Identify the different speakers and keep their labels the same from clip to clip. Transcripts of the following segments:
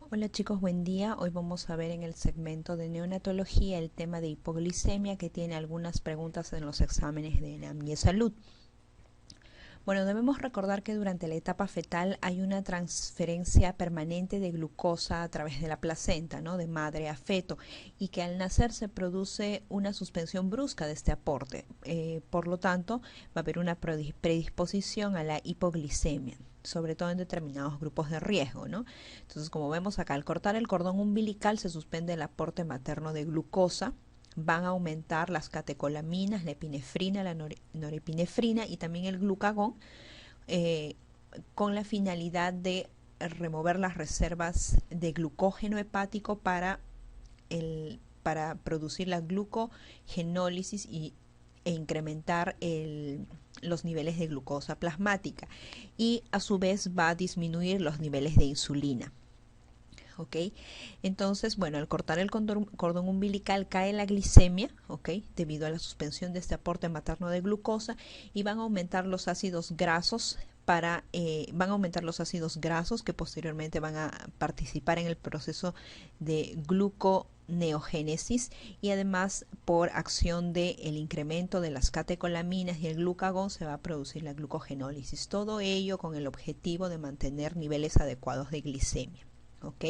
Speaker 1: Hola chicos, buen día. Hoy vamos a ver en el segmento de neonatología el tema de hipoglicemia que tiene algunas preguntas en los exámenes de ENAM y de salud. Bueno, debemos recordar que durante la etapa fetal hay una transferencia permanente de glucosa a través de la placenta, ¿no? De madre a feto, y que al nacer se produce una suspensión brusca de este aporte. Por lo tanto, va a haber una predisposición a la hipoglicemia, sobre todo en determinados grupos de riesgo, ¿no? Entonces, como vemos acá, al cortar el cordón umbilical se suspende el aporte materno de glucosa. Van a aumentar las catecolaminas, la epinefrina, la norepinefrina y también el glucagón, eh, con la finalidad de remover las reservas de glucógeno hepático para producir la glucogenólisis e incrementar los niveles de glucosa plasmática, y a su vez va a disminuir los niveles de insulina. ¿Ok? Entonces, bueno, al cortar el cordón umbilical cae la glicemia, ¿ok? Debido a la suspensión de este aporte materno de glucosa, y van a aumentar los ácidos grasos van a aumentar los ácidos grasos que posteriormente van a participar en el proceso de gluconeogénesis, y además por acción del incremento de las catecolaminas y el glucagón se va a producir la glucogenólisis. Todo ello con el objetivo de mantener niveles adecuados de glicemia. ¿Ok?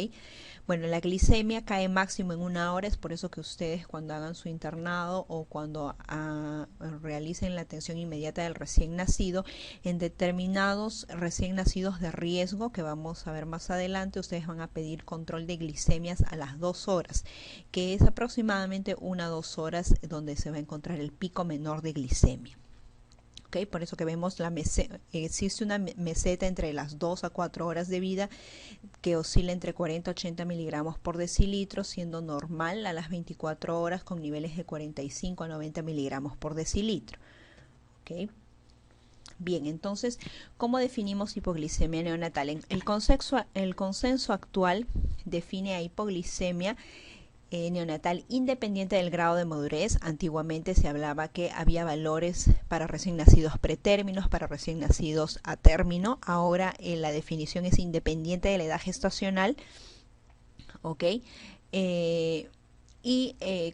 Speaker 1: Bueno, la glicemia cae máximo en una hora, es por eso que ustedes cuando hagan su internado o cuando realicen la atención inmediata del recién nacido, en determinados recién nacidos de riesgo, que vamos a ver más adelante, ustedes van a pedir control de glicemias a las 2 horas, que es aproximadamente 1 o 2 horas donde se va a encontrar el pico menor de glicemia. ¿Okay? Por eso que vemos existe una meseta entre las 2 a 4 horas de vida que oscila entre 40 a 80 miligramos por decilitro, siendo normal a las 24 horas con niveles de 45 a 90 miligramos por decilitro. ¿Okay? Bien, entonces, ¿cómo definimos hipoglicemia neonatal? El consenso actual define a hipoglicemia neonatal independiente del grado de madurez. Antiguamente se hablaba que había valores para recién nacidos pretérminos, para recién nacidos a término. Ahora la definición es independiente de la edad gestacional, ¿ok?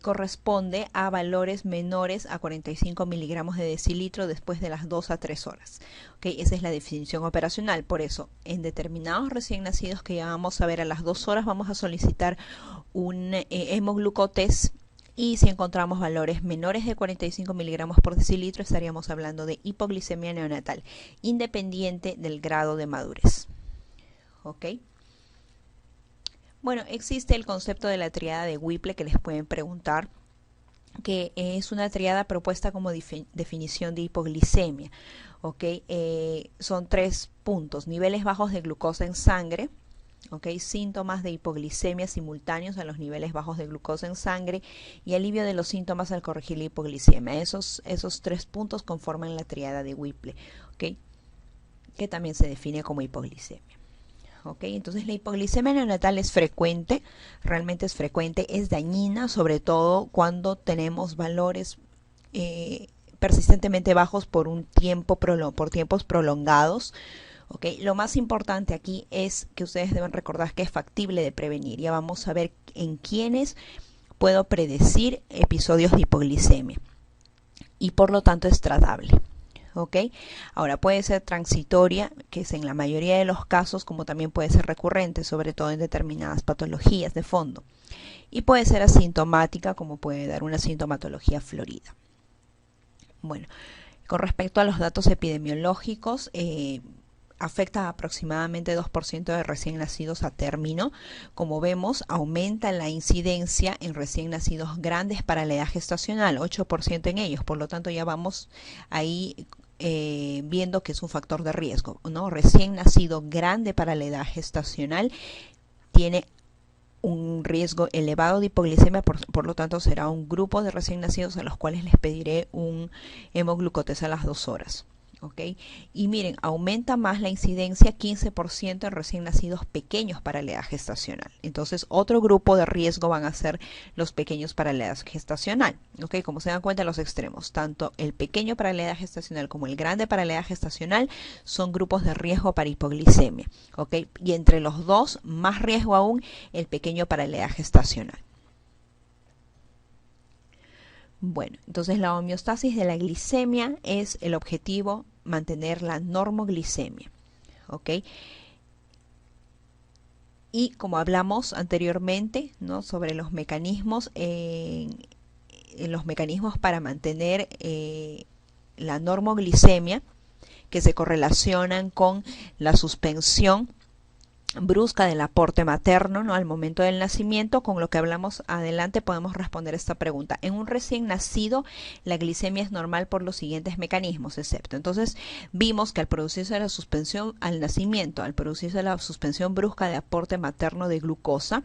Speaker 1: Corresponde a valores menores a 45 miligramos de decilitro después de las 2 a 3 horas. ¿Okay? Esa es la definición operacional. Por eso, en determinados recién nacidos que ya vamos a ver a las 2 horas, vamos a solicitar un hemoglucotest, y si encontramos valores menores de 45 miligramos por decilitro, estaríamos hablando de hipoglicemia neonatal, independiente del grado de madurez. ¿Ok? Bueno, existe el concepto de la triada de Whipple que les pueden preguntar, que es una triada propuesta como definición de hipoglicemia. ¿Ok? Son 3 puntos: niveles bajos de glucosa en sangre, ¿ok? Síntomas de hipoglicemia simultáneos a los niveles bajos de glucosa en sangre, y alivio de los síntomas al corregir la hipoglicemia. Esos 3 puntos conforman la triada de Whipple, ¿ok? Que también se define como hipoglicemia. ¿Okay? Entonces la hipoglicemia neonatal es frecuente, realmente es frecuente, es dañina, sobre todo cuando tenemos valores persistentemente bajos por tiempos prolongados. ¿Okay? Lo más importante aquí es que ustedes deben recordar que es factible de prevenir. Ya vamos a ver en quiénes puedo predecir episodios de hipoglicemia, y por lo tanto es tratable. ¿Ok? Ahora, puede ser transitoria, que es en la mayoría de los casos, como también puede ser recurrente, sobre todo en determinadas patologías de fondo. Y puede ser asintomática, como puede dar una sintomatología florida. Bueno, con respecto a los datos epidemiológicos, afecta a aproximadamente 2% de recién nacidos a término. Como vemos, aumenta la incidencia en recién nacidos grandes para la edad gestacional, 8% en ellos. Por lo tanto, ya vamos ahí viendo que es un factor de riesgo, ¿no? Recién nacido grande para la edad gestacional tiene un riesgo elevado de hipoglicemia, por lo tanto será un grupo de recién nacidos a los cuales les pediré un hemoglucotest a las 2 horas. ¿ok? Y miren, aumenta más la incidencia 15% en recién nacidos pequeños para la edad gestacional. Entonces, otro grupo de riesgo van a ser los pequeños para la edad gestacional, ¿ok? Como se dan cuenta, los extremos, tanto el pequeño para la edad gestacional como el grande para la edad gestacional son grupos de riesgo para hipoglicemia, ¿ok? Y entre los dos, más riesgo aún el pequeño para la edad gestacional. Bueno, entonces la homeostasis de la glicemia es el objetivo mantener la normoglicemia, ¿ok? Y como hablamos anteriormente, ¿no? Sobre los mecanismos, los mecanismos para mantener la normoglicemia, que se correlacionan con la suspensión brusca del aporte materno, ¿no? Al momento del nacimiento. Con lo que hablamos adelante podemos responder esta pregunta. En un recién nacido la glicemia es normal por los siguientes mecanismos, excepto. Entonces vimos que al producirse la suspensión al nacimiento, al producirse la suspensión brusca de aporte materno de glucosa,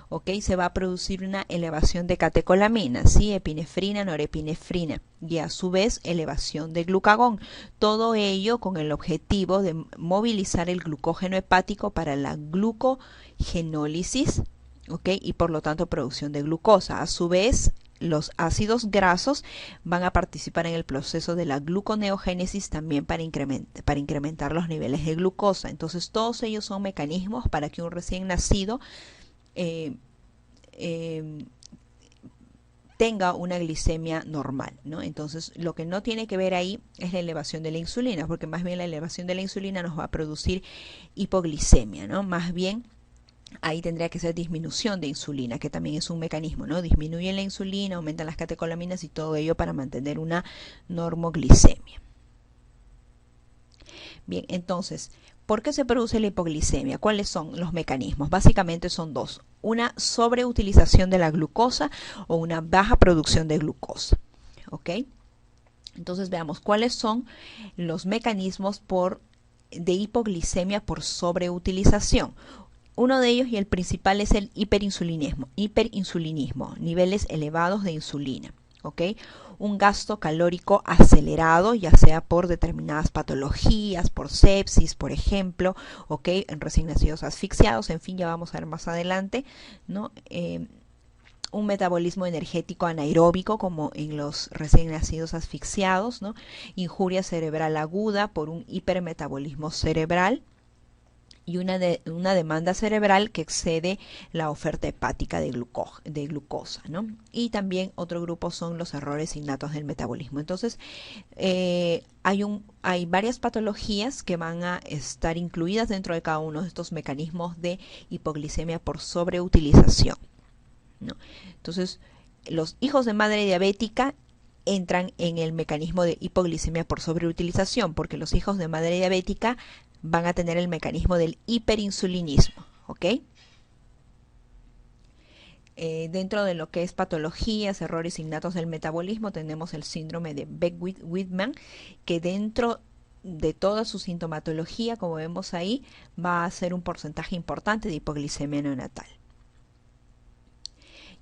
Speaker 1: ¿ok? Se va a producir una elevación de catecolaminas, ¿sí? Epinefrina, norepinefrina, y a su vez elevación de glucagón. Todo ello con el objetivo de movilizar el glucógeno hepático para la glucogenólisis, ¿ok? Y por lo tanto producción de glucosa. A su vez, los ácidos grasos van a participar en el proceso de la gluconeogénesis también para incrementar los niveles de glucosa. Entonces todos ellos son mecanismos para que un recién nacido tenga una glicemia normal, ¿no? Entonces, lo que no tiene que ver ahí es la elevación de la insulina, porque más bien la elevación de la insulina nos va a producir hipoglicemia, ¿no? Más bien, ahí tendría que ser disminución de insulina, que también es un mecanismo, ¿no? Disminuyen la insulina, aumentan las catecolaminas y todo ello para mantener una normoglicemia. Bien, entonces, ¿por qué se produce la hipoglicemia? ¿Cuáles son los mecanismos? Básicamente son dos: una sobreutilización de la glucosa o una baja producción de glucosa, ¿ok? Entonces veamos cuáles son los mecanismos de hipoglicemia por sobreutilización. Uno de ellos y el principal es el hiperinsulinismo, niveles elevados de insulina, ¿ok? Un gasto calórico acelerado, ya sea por determinadas patologías, por sepsis, por ejemplo, ¿ok? En recién nacidos asfixiados, en fin, ya vamos a ver más adelante, ¿no? Un metabolismo energético anaeróbico, como en los recién nacidos asfixiados, ¿no? Injuria cerebral aguda por un hipermetabolismo cerebral, y una demanda cerebral que excede la oferta hepática de glucosa, ¿no? Y también otro grupo son los errores innatos del metabolismo. Entonces, hay varias patologías que van a estar incluidas dentro de cada uno de estos mecanismos de hipoglicemia por sobreutilización, ¿no? Entonces, los hijos de madre diabética entran en el mecanismo de hipoglicemia por sobreutilización, porque los hijos de madre diabética van a tener el mecanismo del hiperinsulinismo, ¿ok? Dentro de lo que es patologías, errores innatos del metabolismo, tenemos el síndrome de Beckwith-Whitman, que dentro de toda su sintomatología, como vemos ahí, va a ser un porcentaje importante de hipoglicemia neonatal.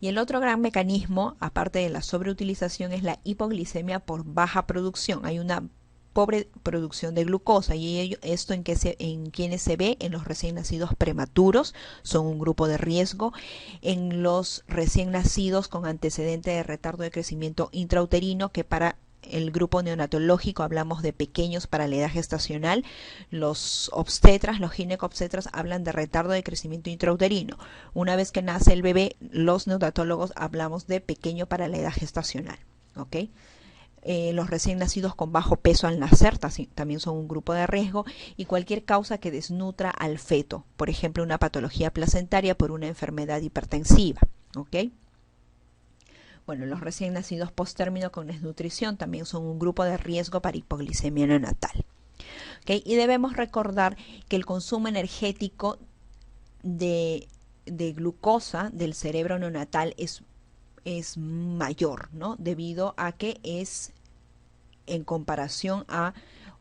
Speaker 1: Y el otro gran mecanismo, aparte de la sobreutilización, es la hipoglicemia por baja producción. Hay una pobre producción de glucosa, y esto en quienes se ve: en los recién nacidos prematuros, son un grupo de riesgo; en los recién nacidos con antecedente de retardo de crecimiento intrauterino, que para el grupo neonatológico hablamos de pequeños para la edad gestacional. Los obstetras, los ginecobstetras, hablan de retardo de crecimiento intrauterino. Una vez que nace el bebé, los neonatólogos hablamos de pequeño para la edad gestacional, ¿ok? Los recién nacidos con bajo peso al nacer también son un grupo de riesgo, y cualquier causa que desnutra al feto, por ejemplo una patología placentaria por una enfermedad hipertensiva, ¿ok? Bueno, los recién nacidos post-término con desnutrición también son un grupo de riesgo para hipoglicemia neonatal, ¿ok? Y debemos recordar que el consumo energético de glucosa del cerebro neonatal es mayor, ¿no? Debido a que es, en comparación a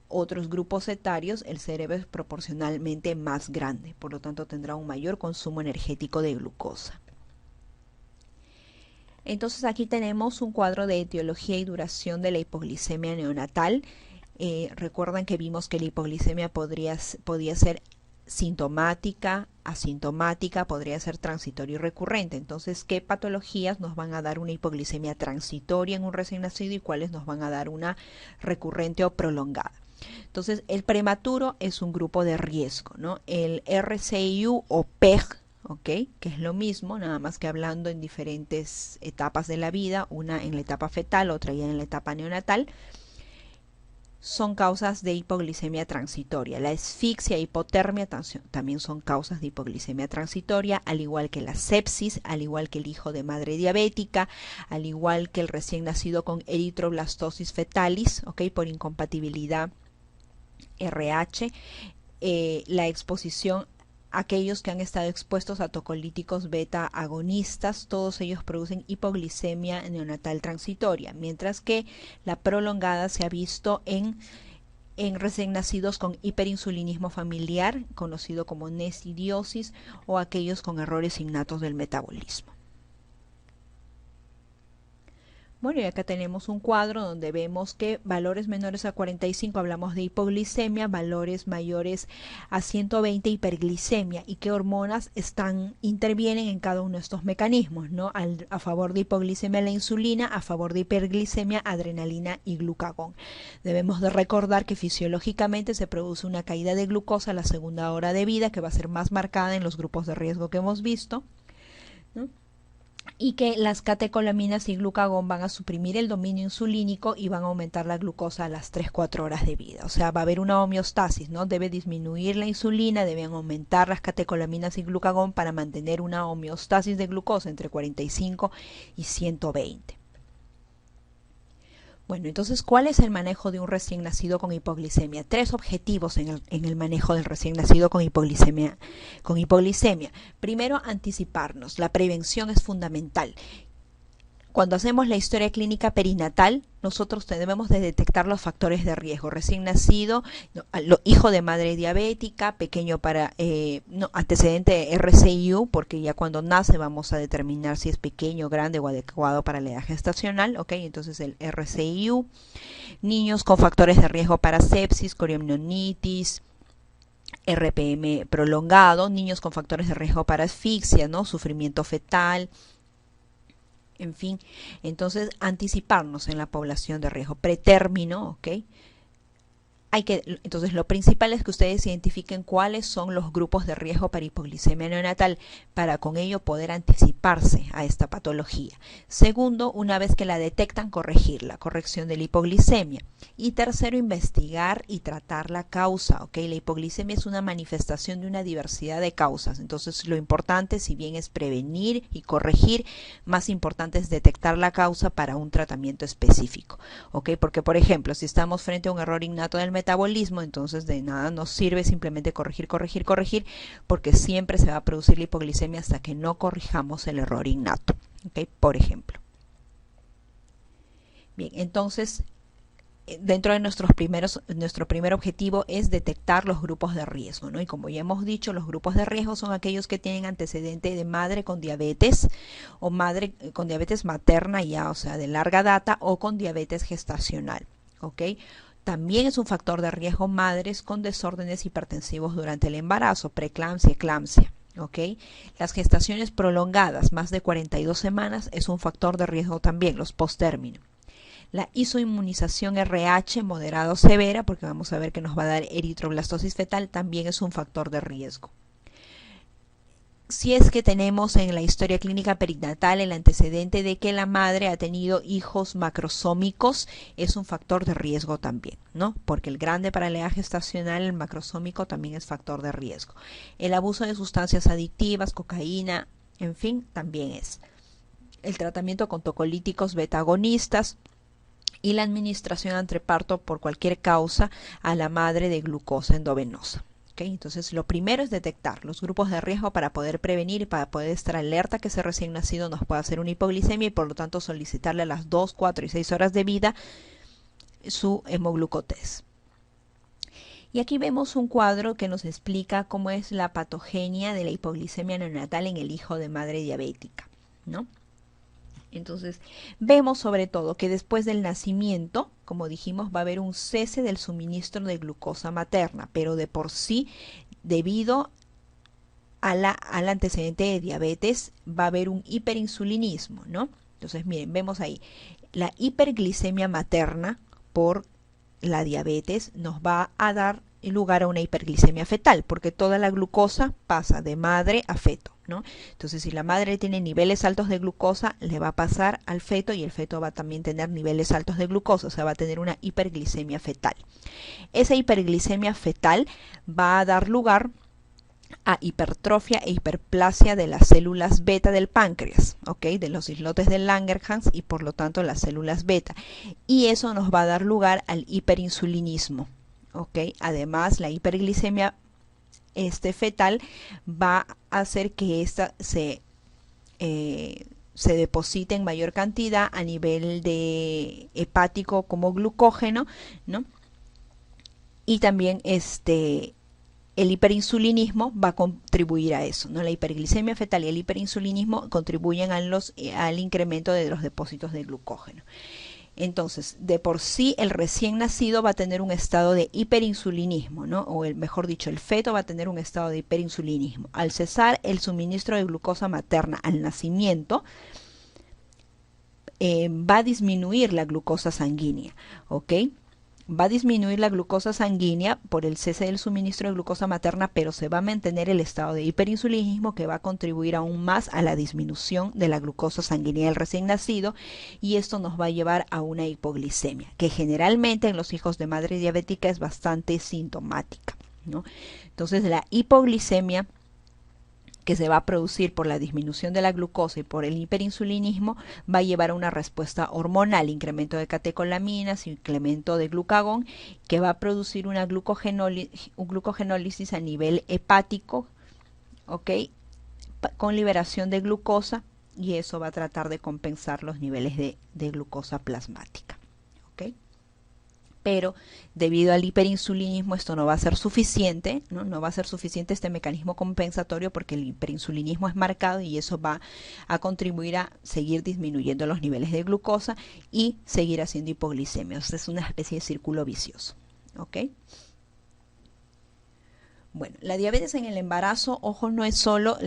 Speaker 1: otros grupos etarios, el cerebro es proporcionalmente más grande, por lo tanto tendrá un mayor consumo energético de glucosa. Entonces aquí tenemos un cuadro de etiología y duración de la hipoglicemia neonatal. Recuerdan que vimos que la hipoglicemia podía ser sintomática, asintomática, podría ser transitoria y recurrente. Entonces, ¿qué patologías nos van a dar una hipoglicemia transitoria en un recién nacido y cuáles nos van a dar una recurrente o prolongada? Entonces, el prematuro es un grupo de riesgo, ¿no? El RCIU o PEG, ¿ok? Que es lo mismo, nada más que hablando en diferentes etapas de la vida, una en la etapa fetal, otra ya en la etapa neonatal, son causas de hipoglicemia transitoria. La asfixia e hipotermia también son causas de hipoglicemia transitoria, al igual que la sepsis, al igual que el hijo de madre diabética, al igual que el recién nacido con eritroblastosis fetalis, ¿ok? Por incompatibilidad RH, la exposición, aquellos que han estado expuestos a tocolíticos beta agonistas, todos ellos producen hipoglicemia neonatal transitoria, mientras que la prolongada se ha visto en recién nacidos con hiperinsulinismo familiar, conocido como nesidiosis, o aquellos con errores innatos del metabolismo. Bueno, y acá tenemos un cuadro donde vemos que valores menores a 45 hablamos de hipoglicemia, valores mayores a 120 hiperglicemia, y qué hormonas intervienen en cada uno de estos mecanismos, ¿no? A favor de hipoglicemia la insulina, a favor de hiperglicemia adrenalina y glucagón. Debemos de recordar que fisiológicamente se produce una caída de glucosa a la segunda hora de vida, que va a ser más marcada en los grupos de riesgo que hemos visto, ¿no? Y que las catecolaminas y glucagón van a suprimir el dominio insulínico y van a aumentar la glucosa a las 3-4 horas de vida. O sea, va a haber una homeostasis, ¿no? Debe disminuir la insulina, deben aumentar las catecolaminas y glucagón para mantener una homeostasis de glucosa entre 45 y 120. Bueno, entonces, ¿cuál es el manejo de un recién nacido con hipoglicemia? 3 objetivos en el manejo del recién nacido con hipoglicemia. Primero, anticiparnos. La prevención es fundamental. Cuando hacemos la historia clínica perinatal, nosotros debemos de detectar los factores de riesgo. Recién nacido, hijo de madre diabética, pequeño para antecedente RCIU, porque ya cuando nace vamos a determinar si es pequeño, grande o adecuado para la edad gestacional, ¿ok? Entonces el RCIU. Niños con factores de riesgo para sepsis, coriamnionitis, RPM prolongado, niños con factores de riesgo para asfixia, ¿no? Sufrimiento fetal, en fin. Entonces, anticiparnos en la población de riesgo pretérmino, ¿ok? Entonces, lo principal es que ustedes identifiquen cuáles son los grupos de riesgo para hipoglicemia neonatal, para con ello poder anticiparse a esta patología. Segundo, una vez que la detectan, corregirla, corrección de la hipoglicemia. Y tercero, investigar y tratar la causa, ¿ok? La hipoglicemia es una manifestación de una diversidad de causas. Entonces, lo importante, si bien es prevenir y corregir, más importante es detectar la causa para un tratamiento específico, ¿ok? Porque, por ejemplo, si estamos frente a un error innato del metabolismo, entonces de nada nos sirve simplemente corregir, porque siempre se va a producir la hipoglicemia hasta que no corrijamos el error innato, ¿ok? Por ejemplo. Bien, entonces, dentro de nuestro primer objetivo es detectar los grupos de riesgo, ¿no? Y como ya hemos dicho, los grupos de riesgo son aquellos que tienen antecedente de madre con diabetes o madre con diabetes materna ya, o sea, de larga data, o con diabetes gestacional, ¿ok? También es un factor de riesgo madres con desórdenes hipertensivos durante el embarazo, preeclampsia, eclampsia. ¿Okay? Las gestaciones prolongadas, más de 42 semanas, es un factor de riesgo también, los posttérmino. La isoinmunización RH moderada o severa, porque vamos a ver que nos va a dar eritroblastosis fetal, también es un factor de riesgo. Si es que tenemos en la historia clínica perinatal el antecedente de que la madre ha tenido hijos macrosómicos, es un factor de riesgo también, ¿no? Porque el grande para la edad gestacional, el macrosómico, también es factor de riesgo. El abuso de sustancias adictivas, cocaína, en fin, también es. El tratamiento con tocolíticos beta agonistas y la administración anteparto por cualquier causa a la madre de glucosa endovenosa. Entonces, lo primero es detectar los grupos de riesgo para poder prevenir y para poder estar alerta que ese recién nacido nos pueda hacer una hipoglicemia y por lo tanto solicitarle a las 2, 4 y 6 horas de vida su hemoglucotés. Y aquí vemos un cuadro que nos explica cómo es la patogenia de la hipoglicemia neonatal en el hijo de madre diabética, ¿no? Entonces, vemos sobre todo que después del nacimiento, como dijimos, va a haber un cese del suministro de glucosa materna, pero de por sí, debido al antecedente de diabetes, va a haber un hiperinsulinismo, ¿no? Entonces, miren, vemos ahí, la hiperglicemia materna por la diabetes nos va a dar lugar a una hiperglicemia fetal, porque toda la glucosa pasa de madre a feto, ¿no? Entonces, si la madre tiene niveles altos de glucosa, le va a pasar al feto y el feto va a también tener niveles altos de glucosa, o sea, va a tener una hiperglicemia fetal. Esa hiperglicemia fetal va a dar lugar a hipertrofia e hiperplasia de las células beta del páncreas, ¿ok? De los islotes de Langerhans y por lo tanto las células beta. Y eso nos va a dar lugar al hiperinsulinismo, ¿ok? Además, la hiperglicemia fetal va a hacer que esta se deposite en mayor cantidad a nivel de hepático como glucógeno, ¿no? Y también el hiperinsulinismo va a contribuir a eso, ¿no? La hiperglicemia fetal y el hiperinsulinismo contribuyen al incremento de los depósitos de glucógeno. Entonces, de por sí, el recién nacido va a tener un estado de hiperinsulinismo, ¿no? O mejor dicho, el feto va a tener un estado de hiperinsulinismo. Al cesar el suministro de glucosa materna al nacimiento, va a disminuir la glucosa sanguínea, ¿ok? Va a disminuir la glucosa sanguínea por el cese del suministro de glucosa materna, pero se va a mantener el estado de hiperinsulinismo, que va a contribuir aún más a la disminución de la glucosa sanguínea del recién nacido, y esto nos va a llevar a una hipoglicemia, que generalmente en los hijos de madre diabética es bastante sintomática, ¿no? Entonces, la hipoglicemia que se va a producir por la disminución de la glucosa y por el hiperinsulinismo va a llevar a una respuesta hormonal, incremento de catecolaminas, incremento de glucagón, que va a producir una glucogenólisis a nivel hepático, ¿ok? Con liberación de glucosa, y eso va a tratar de compensar los niveles de glucosa plasmática, ¿ok? Pero debido al hiperinsulinismo esto no va a ser suficiente, ¿no? No va a ser suficiente este mecanismo compensatorio, porque el hiperinsulinismo es marcado y eso va a contribuir a seguir disminuyendo los niveles de glucosa y seguir haciendo hipoglicemia. O sea, es una especie de círculo vicioso, ¿ok? Bueno, la diabetes en el embarazo, ojo, no es solo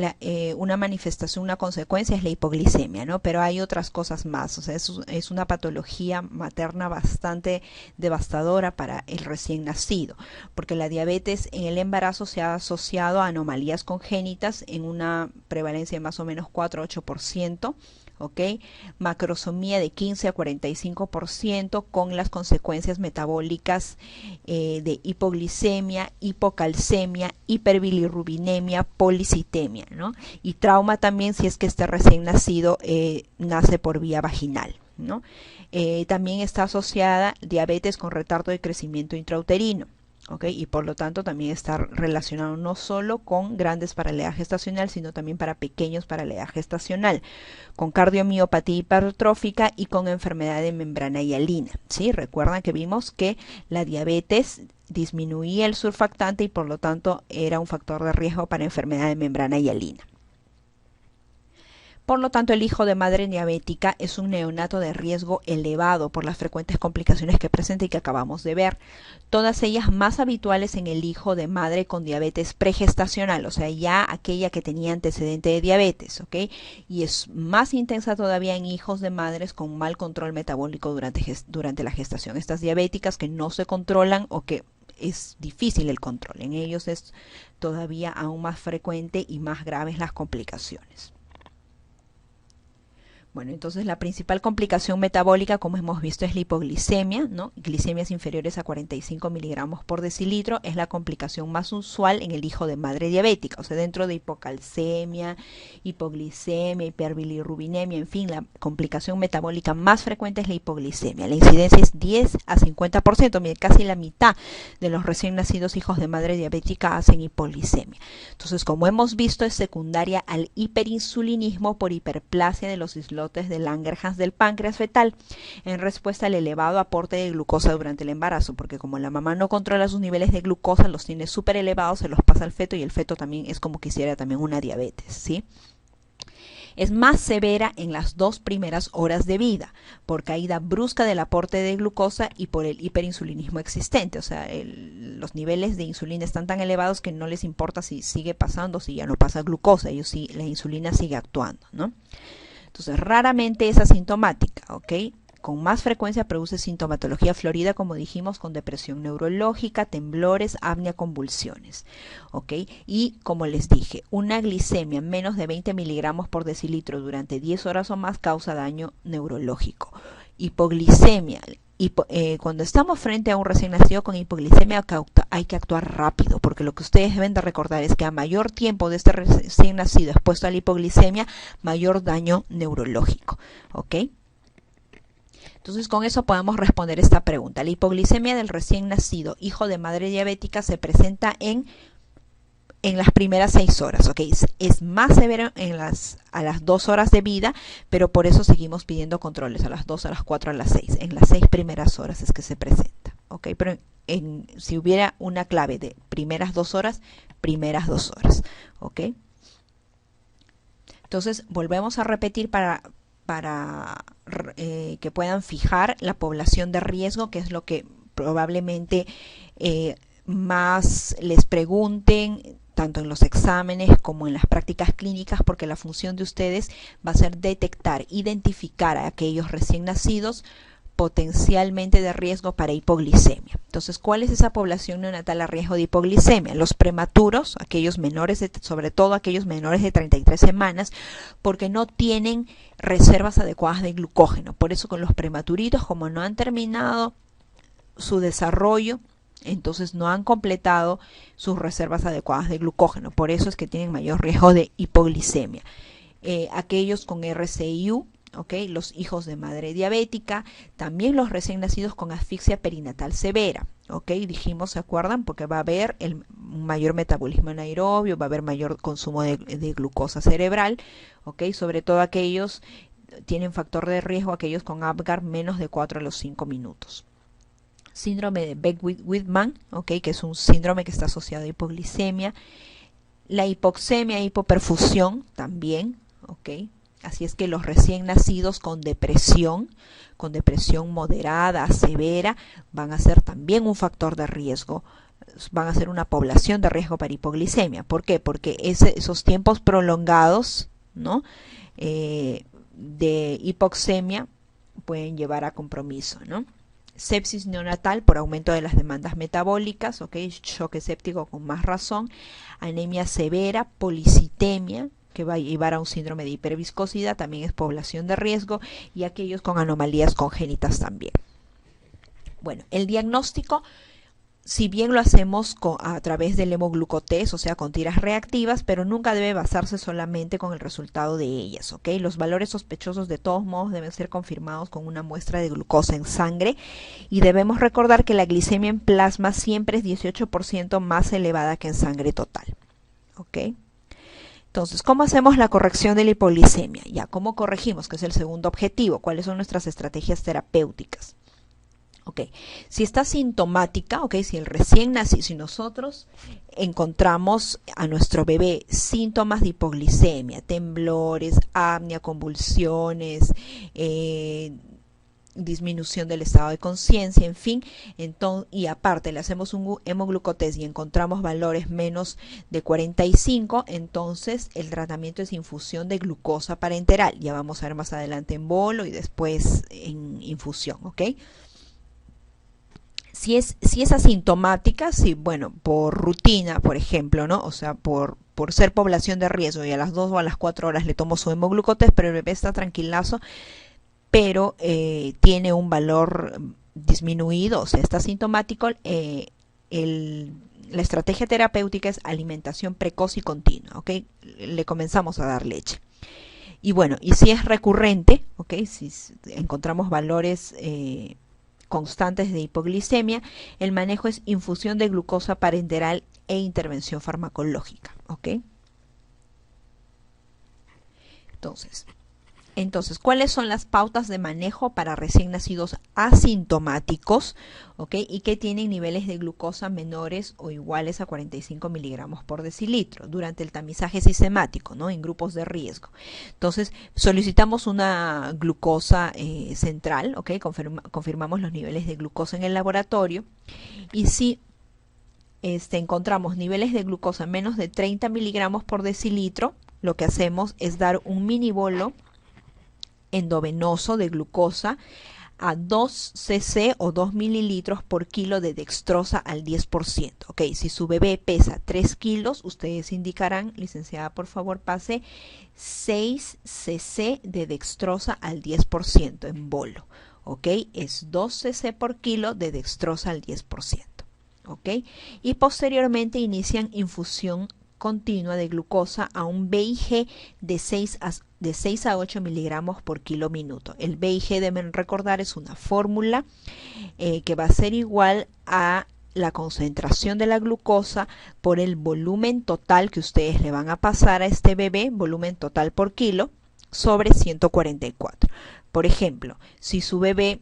Speaker 1: una manifestación, una consecuencia, es la hipoglicemia, ¿no? Pero hay otras cosas más, o sea, es una patología materna bastante devastadora para el recién nacido, porque la diabetes en el embarazo se ha asociado a anomalías congénitas en una prevalencia de más o menos 4-8%, ¿ok? Macrosomía de 15 a 45%, con las consecuencias metabólicas de hipoglicemia, hipocalcemia, hiperbilirrubinemia, policitemia, ¿no? Y trauma también si es que este recién nacido nace por vía vaginal, ¿no? También está asociada diabetes con retardo de crecimiento intrauterino. ¿Okay? Y por lo tanto también está relacionado no solo con grandes para la edad gestacional, sino también para pequeños para la edad gestacional, con cardiomiopatía hipertrófica y con enfermedad de membrana hialina, ¿sí? Recuerdan que vimos que la diabetes disminuía el surfactante y por lo tanto era un factor de riesgo para enfermedad de membrana hialina. Por lo tanto, el hijo de madre diabética es un neonato de riesgo elevado por las frecuentes complicaciones que presenta y que acabamos de ver, todas ellas más habituales en el hijo de madre con diabetes pregestacional, o sea, ya aquella que tenía antecedente de diabetes, ¿ok? Y es más intensa todavía en hijos de madres con mal control metabólico durante la gestación. Estas diabéticas que no se controlan o que es difícil el control, en ellos es todavía aún más frecuente y más graves las complicaciones. Bueno, entonces la principal complicación metabólica, como hemos visto, es la hipoglicemia, ¿no? Glicemias inferiores a 45 miligramos por decilitro es la complicación más usual en el hijo de madre diabética, o sea, dentro de hipocalcemia, hipoglicemia, hiperbilirrubinemia, en fin, la complicación metabólica más frecuente es la hipoglicemia. La incidencia es 10 a 50%, casi la mitad de los recién nacidos hijos de madre diabética hacen hipoglicemia. Entonces, como hemos visto, es secundaria al hiperinsulinismo por hiperplasia de los islotes de Langerhans del páncreas fetal en respuesta al elevado aporte de glucosa durante el embarazo, porque como la mamá no controla sus niveles de glucosa, los tiene súper elevados, se los pasa al feto y el feto también es como que hiciera también una diabetes, ¿sí? Es más severa en las 2 primeras horas de vida, por caída brusca del aporte de glucosa y por el hiperinsulinismo existente. O sea, los niveles de insulina están tan elevados que no les importa si sigue pasando, si ya no pasa glucosa, ellos sí, la insulina sigue actuando, ¿no? Entonces, raramente es asintomática, ¿ok? Con más frecuencia produce sintomatología florida, como dijimos, con depresión neurológica, temblores, apnea, convulsiones, ¿ok? Y como les dije, una glicemia menos de 20 miligramos por decilitro durante 10 horas o más causa daño neurológico. Hipoglicemia. Cuando estamos frente a un recién nacido con hipoglicemia hay que actuar rápido, porque lo que ustedes deben de recordar es que a mayor tiempo de este recién nacido expuesto a la hipoglicemia, mayor daño neurológico, ¿ok? Entonces, con eso podemos responder esta pregunta. La hipoglicemia del recién nacido, hijo de madre diabética, se presenta en las primeras 6 horas, ¿ok? Es más severo a las 2 horas de vida, pero por eso seguimos pidiendo controles a las 2, a las 4, a las 6. En las 6 primeras horas es que se presenta, ¿ok? Pero si hubiera una clave de primeras 2 horas, ¿ok? Entonces, volvemos a repetir para que puedan fijar la población de riesgo, que es lo que probablemente más les pregunten, tanto en los exámenes como en las prácticas clínicas, porque la función de ustedes va a ser detectar, identificar a aquellos recién nacidos potencialmente de riesgo para hipoglicemia. Entonces, ¿cuál es esa población neonatal a riesgo de hipoglicemia? Los prematuros, aquellos menores, sobre todo aquellos menores de 33 semanas, porque no tienen reservas adecuadas de glucógeno. Por eso con los prematuritos, como no han terminado su desarrollo, entonces no han completado sus reservas adecuadas de glucógeno. Por eso es que tienen mayor riesgo de hipoglicemia. Aquellos con RCIU, ¿ok? Los hijos de madre diabética, también los recién nacidos con asfixia perinatal severa, ¿ok? Dijimos, ¿se acuerdan? Porque va a haber un mayor metabolismo anaerobio, va a haber mayor consumo de glucosa cerebral, ¿ok? Sobre todo aquellos tienen factor de riesgo, aquellos con Apgar menos de 4 a los 5 minutos. Síndrome de Beckwith-Whitman, ¿ok? Que es un síndrome que está asociado a hipoglicemia. La hipoxemia e hipoperfusión también, ¿ok? Así es que los recién nacidos con depresión moderada, severa, van a ser también un factor de riesgo, van a ser una población de riesgo para hipoglicemia. ¿Por qué? Porque esos tiempos prolongados, ¿no? De hipoxemia pueden llevar a compromiso, ¿no? Sepsis neonatal por aumento de las demandas metabólicas, ¿ok? Choque séptico con más razón, anemia severa, policitemia, que va a llevar a un síndrome de hiperviscosidad, también es población de riesgo, y aquellos con anomalías congénitas también. Bueno, el diagnóstico, si bien lo hacemos a través del hemoglucotest, o sea, con tiras reactivas, pero nunca debe basarse solamente con el resultado de ellas, ¿ok? Los valores sospechosos de todos modos deben ser confirmados con una muestra de glucosa en sangre, y debemos recordar que la glicemia en plasma siempre es 18% más elevada que en sangre total, ¿ok? Entonces, ¿cómo hacemos la corrección de la hipoglicemia? Ya, ¿cómo corregimos? Que es el segundo objetivo. ¿Cuáles son nuestras estrategias terapéuticas? Ok, si está sintomática, ok, si el recién nacido, si nosotros encontramos a nuestro bebé síntomas de hipoglicemia, temblores, apnea, convulsiones, disminución del estado de conciencia, en fin, y aparte le hacemos un hemoglucotest y encontramos valores menos de 45, entonces el tratamiento es infusión de glucosa parenteral. Ya vamos a ver más adelante en bolo y después en infusión, ¿ok? Si es asintomática, si, bueno, por rutina, por ejemplo, ¿no? O sea, por ser población de riesgo y a las 2 o a las 4 horas le tomo su hemoglucotest, pero el bebé está tranquilazo, pero tiene un valor disminuido, o sea, está asintomático, la estrategia terapéutica es alimentación precoz y continua, ¿ok? Le comenzamos a dar leche. Y bueno, y si es recurrente, ¿ok? Si encontramos valores constantes de hipoglicemia, el manejo es infusión de glucosa parenteral e intervención farmacológica, ¿ok? Entonces, Entonces, ¿cuáles son las pautas de manejo para recién nacidos asintomáticos? ¿Ok? Y que tienen niveles de glucosa menores o iguales a 45 miligramos por decilitro durante el tamizaje sistemático, ¿no? En grupos de riesgo. Entonces, solicitamos una glucosa central, ¿ok? Confirmamos los niveles de glucosa en el laboratorio y si encontramos niveles de glucosa menos de 30 miligramos por decilitro, lo que hacemos es dar un mini bolo endovenoso de glucosa a 2 cc o 2 mililitros por kilo de dextrosa al 10%. Ok, si su bebé pesa 3 kilos, ustedes indicarán, licenciada, por favor, pase 6 cc de dextrosa al 10% en bolo. Ok, es 2 cc por kilo de dextrosa al 10%. Ok, y posteriormente inician infusión continua de glucosa a un BIG de 6 a 8 miligramos por kilo minuto. El BIG, deben recordar, es una fórmula que va a ser igual a la concentración de la glucosa por el volumen total que ustedes le van a pasar a este bebé, volumen total por kilo, sobre 144. Por ejemplo, si su bebé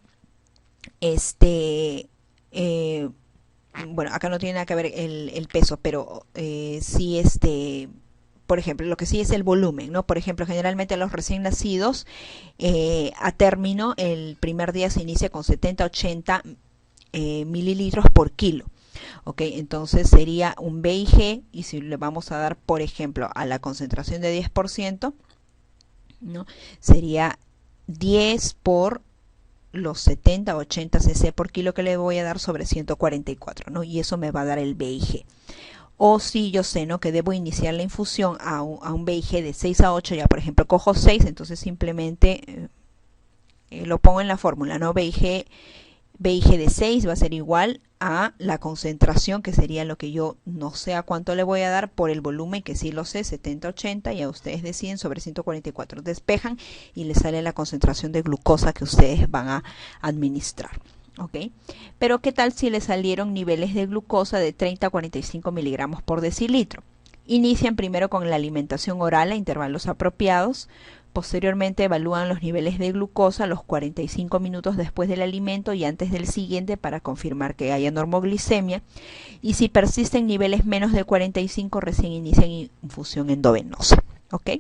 Speaker 1: bueno, acá no tiene nada que ver el peso, pero sí por ejemplo, lo que sí es el volumen, ¿no? Por ejemplo, generalmente los recién nacidos a término, el primer día se inicia con 70-80 mililitros por kilo. Ok, entonces sería un BIG, y si le vamos a dar, por ejemplo, a la concentración de 10%, ¿no? Sería 10 por los 70-80 cc por kilo que le voy a dar sobre 144, ¿no? Y eso me va a dar el BIG. O si yo sé, ¿no?, que debo iniciar la infusión a un BIG de 6 a 8, ya por ejemplo cojo 6, entonces simplemente lo pongo en la fórmula, ¿no? BIG de 6 va a ser igual a la concentración, que sería lo que yo no sé a cuánto le voy a dar, por el volumen, que sí lo sé, 70-80, y a ustedes deciden, sobre 144. Despejan y les sale la concentración de glucosa que ustedes van a administrar. ¿Ok? Pero ¿qué tal si le salieron niveles de glucosa de 30 a 45 miligramos por decilitro? Inician primero con la alimentación oral a intervalos apropiados. Posteriormente evalúan los niveles de glucosa los 45 minutos después del alimento y antes del siguiente para confirmar que haya normoglicemia. Y si persisten niveles menos de 45, recién inician infusión endovenosa. ¿Ok?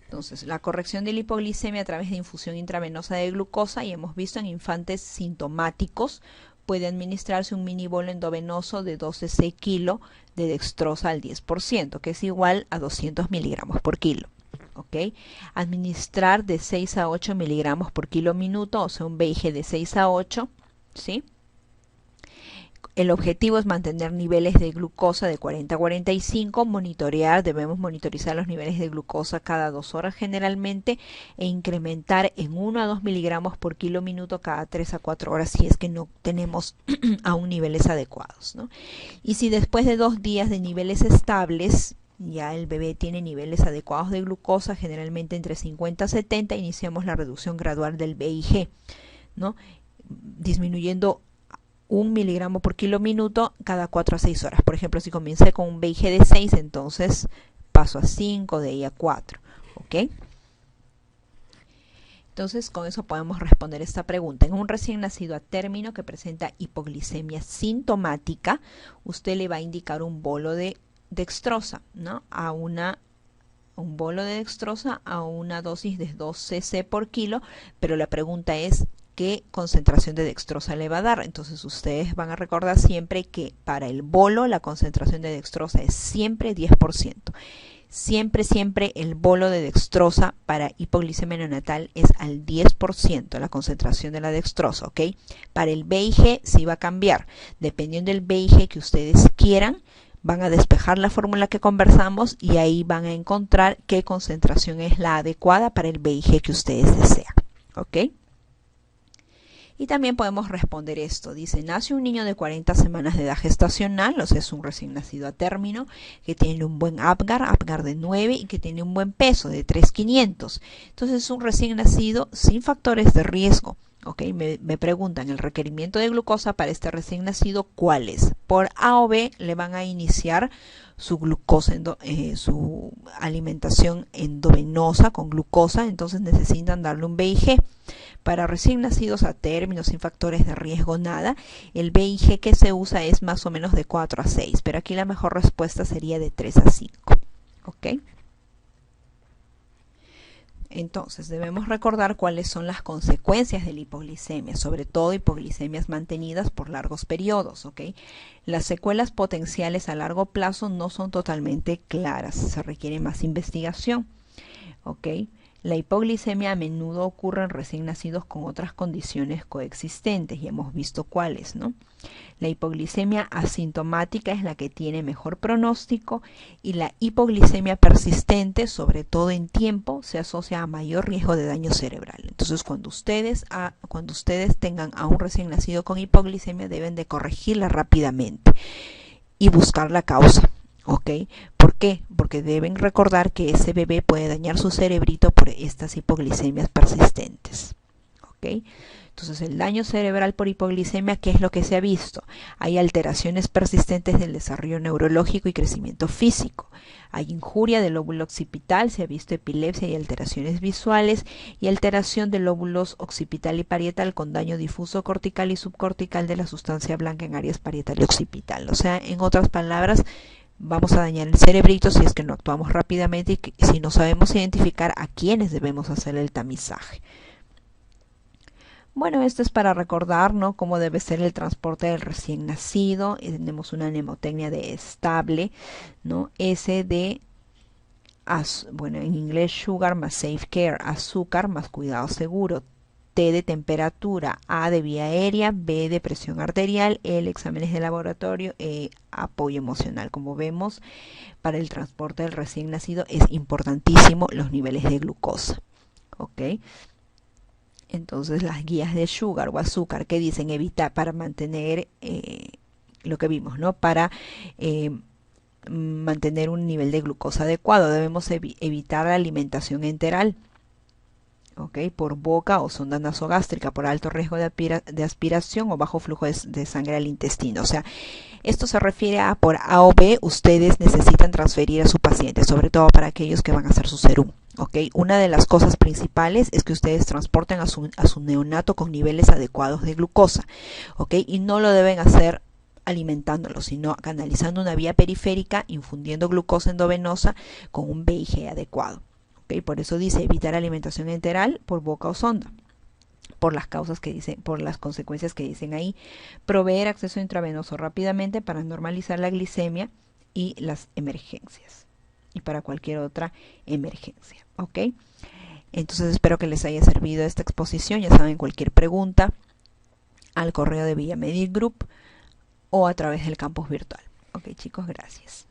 Speaker 1: Entonces, la corrección de la hipoglicemia a través de infusión intravenosa de glucosa, y hemos visto en infantes sintomáticos, puede administrarse un mini bolo endovenoso de 12 cc kilo de dextrosa al 10%, que es igual a 200 miligramos por kilo. ¿Ok? Administrar de 6 a 8 miligramos por kilo minuto, o sea, un BIG de 6 a 8, ¿sí? El objetivo es mantener niveles de glucosa de 40 a 45, debemos monitorizar los niveles de glucosa cada 2 horas generalmente, e incrementar en 1 a 2 miligramos por kilo minuto cada 3 a 4 horas si es que no tenemos aún niveles adecuados, ¿no? Y si después de 2 días de niveles estables, ya el bebé tiene niveles adecuados de glucosa, generalmente entre 50 y 70, iniciamos la reducción gradual del BIG, ¿no? Disminuyendo 1 miligramo por kilo minuto cada 4 a 6 horas. Por ejemplo, si comencé con un BIG de 6, entonces paso a 5, de ahí a 4. ¿Ok? Entonces, con eso podemos responder esta pregunta. En un recién nacido a término que presenta hipoglicemia sintomática, usted le va a indicar un bolo de dextrosa, ¿no? Un bolo de dextrosa a una dosis de 2 cc por kilo, pero la pregunta es, ¿qué concentración de dextrosa le va a dar? Entonces ustedes van a recordar siempre que para el bolo la concentración de dextrosa es siempre 10%. Siempre el bolo de dextrosa para hipoglicemia neonatal es al 10% la concentración de la dextrosa, ¿ok? Para el BIG sí va a cambiar. Dependiendo del BIG que ustedes quieran, van a despejar la fórmula que conversamos y ahí van a encontrar qué concentración es la adecuada para el BIG que ustedes desean, ¿ok? Y también podemos responder esto. Dice, nace un niño de 40 semanas de edad gestacional, o sea, es un recién nacido a término, que tiene un buen Apgar de 9 y que tiene un buen peso de 3,500. Entonces es un recién nacido sin factores de riesgo. ¿Ok? Me preguntan el requerimiento de glucosa para este recién nacido, ¿cuál es? Por A o B le van a iniciar su glucosa, su alimentación endovenosa con glucosa, entonces necesitan darle un B y G. Para recién nacidos a término, sin factores de riesgo, nada, el B y G que se usa es más o menos de 4 a 6, pero aquí la mejor respuesta sería de 3 a 5. ¿Ok? Entonces debemos recordar cuáles son las consecuencias de la hipoglicemia, sobre todo hipoglicemias mantenidas por largos periodos, ¿ok? Las secuelas potenciales a largo plazo no son totalmente claras, se requiere más investigación, ¿ok? La hipoglicemia a menudo ocurre en recién nacidos con otras condiciones coexistentes y hemos visto cuáles, ¿no? La hipoglicemia asintomática es la que tiene mejor pronóstico y la hipoglicemia persistente, sobre todo en tiempo, se asocia a mayor riesgo de daño cerebral. Entonces, cuando ustedes tengan a un recién nacido con hipoglicemia, deben de corregirla rápidamente y buscar la causa. ¿Ok? ¿Por qué? Porque deben recordar que ese bebé puede dañar su cerebrito por estas hipoglicemias persistentes. ¿Ok? Entonces, el daño cerebral por hipoglicemia, ¿qué es lo que se ha visto? Hay alteraciones persistentes del desarrollo neurológico y crecimiento físico. Hay injuria del lóbulo occipital, se ha visto epilepsia y alteraciones visuales, y alteración del lóbulos occipital y parietal con daño difuso cortical y subcortical de la sustancia blanca en áreas parietal y occipital. O sea, en otras palabras, vamos a dañar el cerebrito si es que no actuamos rápidamente y si no sabemos identificar a quiénes debemos hacer el tamizaje. Bueno, esto es para recordar, ¿no?, cómo debe ser el transporte del recién nacido. Tenemos una mnemotecnia de estable, ¿no? S de, bueno, en inglés sugar más safe care, azúcar más cuidado seguro. T de temperatura, A de vía aérea, B de presión arterial, L exámenes de laboratorio, E apoyo emocional. Como vemos, para el transporte del recién nacido es importantísimo los niveles de glucosa. ¿Ok? Entonces las guías de sugar o azúcar que dicen evitar para mantener lo que vimos, ¿no? Para mantener un nivel de glucosa adecuado debemos evitar la alimentación enteral. ¿Okay? Por boca o sonda nasogástrica, por alto riesgo de aspiración o bajo flujo de sangre al intestino. O sea, esto se refiere a por A o B, ustedes necesitan transferir a su paciente, sobre todo para aquellos que van a hacer su serum. ¿Okay? Una de las cosas principales es que ustedes transporten a su neonato con niveles adecuados de glucosa. ¿Okay? Y no lo deben hacer alimentándolo, sino canalizando una vía periférica, infundiendo glucosa endovenosa con un VIG adecuado. ¿Okay? Por eso dice evitar alimentación enteral por boca o sonda, por las causas que dicen, por las consecuencias que dicen ahí. Proveer acceso intravenoso rápidamente para normalizar la glicemia y las emergencias, y para cualquier otra emergencia. ¿Ok? Entonces espero que les haya servido esta exposición. Ya saben, cualquier pregunta al correo de Villa Medic Group o a través del campus virtual. Ok, chicos, gracias.